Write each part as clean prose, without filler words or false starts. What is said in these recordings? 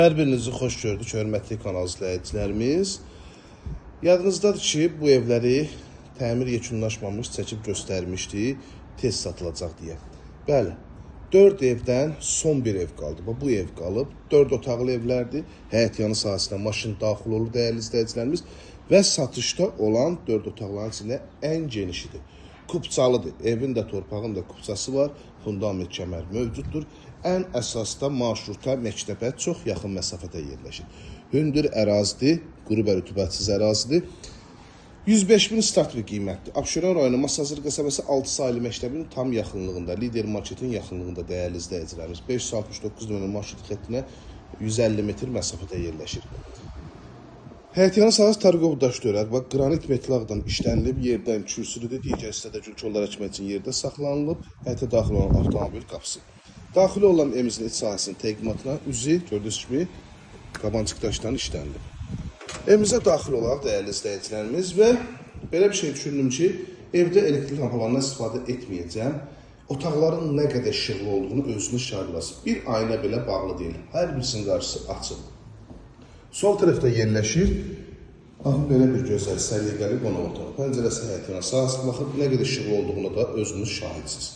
Hər birinizi xoş gördük, hörmətli kanal izləyicilərimiz. Yadınızdadır ki, bu evləri təmir yekunlaşmamış çəkib göstərmişdik, tez satılacaq deyə. Bəli, 4 evdən son bir ev qaldı. Bu ev qalıb, 4 otaqlı evlərdir. Həyət yanı sahəsinə maşın daxil olur, dəyərli izləyicilərimiz. Və satışda olan 4 otaqların içində ən genişidir. Kupçalıdır, evin də torpağın da kupçası var, fundament kəmər mövcuddur. Ən əsas da marşruta, məktəbə çox yaxın məsafədə yerləşir. Hündür ərazidir, quru və rütubətsiz ərazidir. 105.000 start bir qiymətdir. Abşeron rayonu Masazır qəsəbəsi 6 saylı məktəbin tam yaxınlığında, Lider marketin yaxınlığında dəyərli izləyicilərimiz 569 nömrə marşrut xəttinə 150 metr məsafədə yerləşir. Həyət yanı sahəsi Targov daş dörər. Bax, qranit metlaqdan işlənilib, yerdən kürsülüdür, digər hissədə gülkollar əkmək üçün yerdə saxlanılıb, həyətə daxil olan avtomobil qapısı. Daxili olan evimizin iç sahəsinin təqdimatına üzü, gördüyünüz kimi, qabancıq daşdan işlənilib. Evimizə daxil olaraq dəyərli izləyicilərimiz və belə bir şey düşündüm ki, evdə elektrik lampalarından istifadə etməyəcəm. Otaqların nə qədər işıqlı olduğunu özünüz şahidlasınız. Bir ayna belə bağlı deyil. Hər birisinin qarşısı açıq. Sol tərəfdə yerləşir. Baxın, belə bir gözəl, səliqəli qonaq otağı. Pəncərəsi həyətinə sahəsi baxıb, nə qədər işıqlı olduğunu da özünüz şahidsiniz.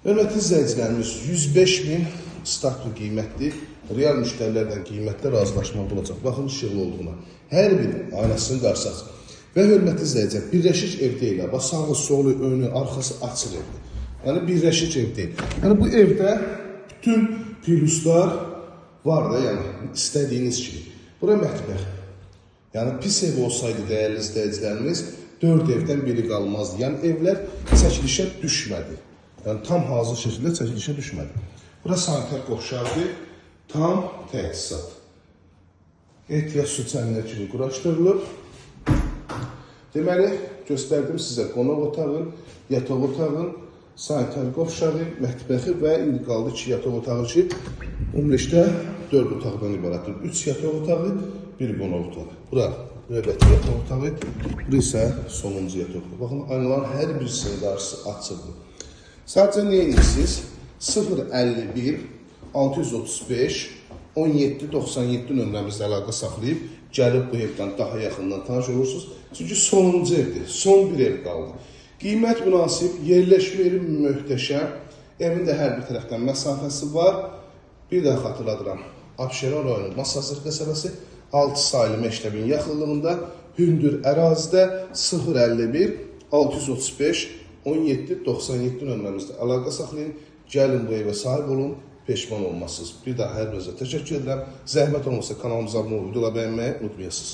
Hörmətli izləyicilərimiz, 105.000 startlı qiymətdir. Real müştərilərdən qiymətdə razılaşmaq olacaq. Baxın, işıqlı olduğuna. Hər bir aynasını qarşısı açıq. Və hörmətli izləyicilər, birləşik ev deyil. Bax, sağı, solu, önü, arxası açıq evdir. Yəni, birləşik ev deyil. Yəni, bu evdə bütün pluslar var da, yəni, istədiyiniz kimi. Bura mətbəx. Yəni, pis ev olsaydı dəyərli izləyicilərimiz, 4 evdən biri qalmazdı. Yəni, evlər çəkilişə düşmədi. Yəni, tam hazır şəkildə çəkilişə düşmədi. Bura sanitar qovşaqdır, tam təchizat. Ehtiyac su çənlər kimi quraşdırılıb. Deməli, göstərdim sizə qonaq otağın, yataq otağın, sanitar qovşağı, mətbəxi və indi qaldı ki, yataq otağı ki, ümumilikdə 4 otaqdan ibarətdir. 3 yataq otağı, 1 qonaq otağı. Bura növbəti yataq otağı, bura isə sonuncu yataq otağı. Baxın, aynaların hər birisinin qarşısı açıqdır. Sadəcə nə edirsiniz? 051 635 1797 nömrəmizdə əlaqə saxlayıb, gəlib bu evdən daha yaxından tanış olursunuz. Çünki sonuncu evdir, son bir ev qaldı. Qiymət münasib, yerləşmə yeri möhtəşəm, evin də hər bir tərəfdən məsafəsi var. Bir daha xatırladıram, Abşeron rayonu Masazır qəsəbəsi 6 saylı məktəbin yaxınlığında, hündür ərazidə 051 635 1797 nömrəmizdə əlaqə saxlayın, gəlin bu evə sahib olun, peşman olmazsınız. Bir daha hər birinizə təşəkkür edirəm. Zəhmət olmasa kanalımıza abunə olub, videoları bəyənməyi unutmayasınız.